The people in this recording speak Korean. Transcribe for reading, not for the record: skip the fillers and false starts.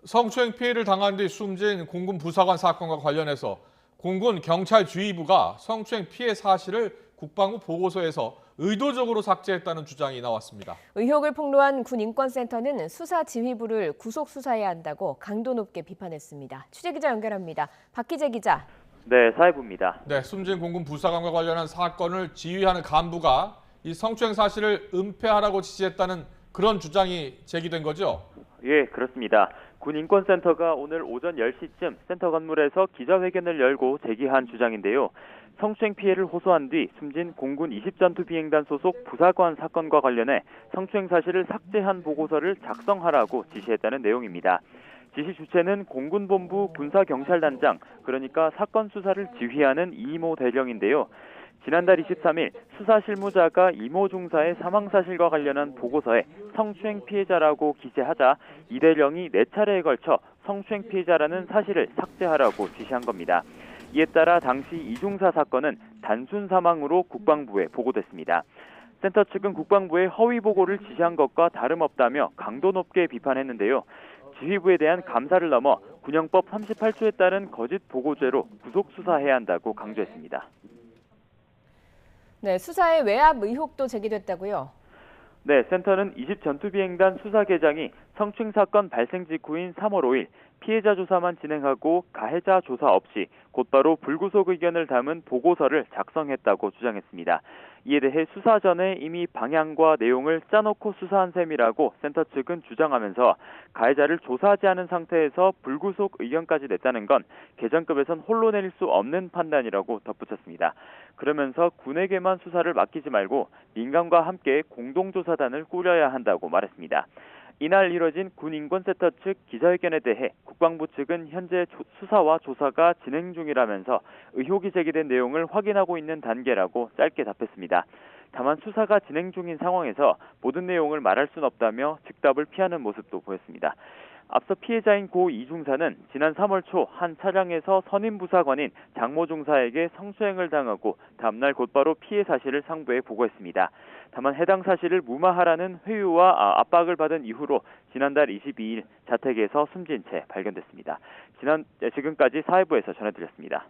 성추행 피해를 당한 뒤 숨진 공군 부사관 사건과 관련해서 공군 경찰주의부가 성추행 피해 사실을 국방부 보고서에서 의도적으로 삭제했다는 주장이 나왔습니다. 의혹을 폭로한 군인권센터는 수사지휘부를 구속 수사해야 한다고 강도 높게 비판했습니다. 취재기자 연결합니다. 박기재 기자. 네, 사회부입니다. 네, 숨진 공군 부사관과 관련한 사건을 지휘하는 간부가 이 성추행 사실을 은폐하라고 지시했다는 그런 주장이 제기된 거죠? 예, 그렇습니다. 군인권센터가 오늘 오전 10시쯤 센터 건물에서 기자회견을 열고 제기한 주장인데요. 성추행 피해를 호소한 뒤 숨진 공군 20전투 비행단 소속 부사관 사건과 관련해 성추행 사실을 삭제한 보고서를 작성하라고 지시했다는 내용입니다. 지시 주체는 공군본부 군사경찰단장, 그러니까 사건 수사를 지휘하는 이모 대령인데요. 지난달 23일 수사실무자가 이모 중사의 사망 사실과 관련한 보고서에 성추행 피해자라고 기재하자 이 대령이 4차례에 걸쳐 성추행 피해자라는 사실을 삭제하라고 지시한 겁니다. 이에 따라 당시 이 중사 사건은 단순 사망으로 국방부에 보고됐습니다. 센터 측은 국방부에 허위 보고를 지시한 것과 다름없다며 강도 높게 비판했는데요. 지휘부에 대한 감사를 넘어 군형법 38조에 따른 거짓 보고죄로 구속 수사해야 한다고 강조했습니다. 네, 수사에 외압 의혹도 제기됐다고요? 네, 센터는 20전투비행단 수사계장이 성추행 사건 발생 직후인 3월 5일 피해자 조사만 진행하고 가해자 조사 없이 곧바로 불구속 의견을 담은 보고서를 작성했다고 주장했습니다. 이에 대해 수사 전에 이미 방향과 내용을 짜놓고 수사한 셈이라고 센터 측은 주장하면서 가해자를 조사하지 않은 상태에서 불구속 의견까지 냈다는 건 계장급에선 홀로 내릴 수 없는 판단이라고 덧붙였습니다. 그러면서 군에게만 수사를 맡기지 말고 민간과 함께 공동조사단을 꾸려야 한다고 말했습니다. 이날 이뤄진 군인권센터 측 기자회견에 대해 국방부 측은 현재 수사와 조사가 진행 중이라면서 의혹이 제기된 내용을 확인하고 있는 단계라고 짧게 답했습니다. 다만 수사가 진행 중인 상황에서 모든 내용을 말할 순 없다며 즉답을 피하는 모습도 보였습니다. 앞서 피해자인 고 이중사는 지난 3월 초 한 차량에서 선임 부사관인 장모 중사에게 성추행을 당하고 다음날 곧바로 피해 사실을 상부에 보고했습니다. 다만 해당 사실을 무마하라는 회유와 압박을 받은 이후로 지난달 22일 자택에서 숨진 채 발견됐습니다. 지금까지 사회부에서 전해드렸습니다.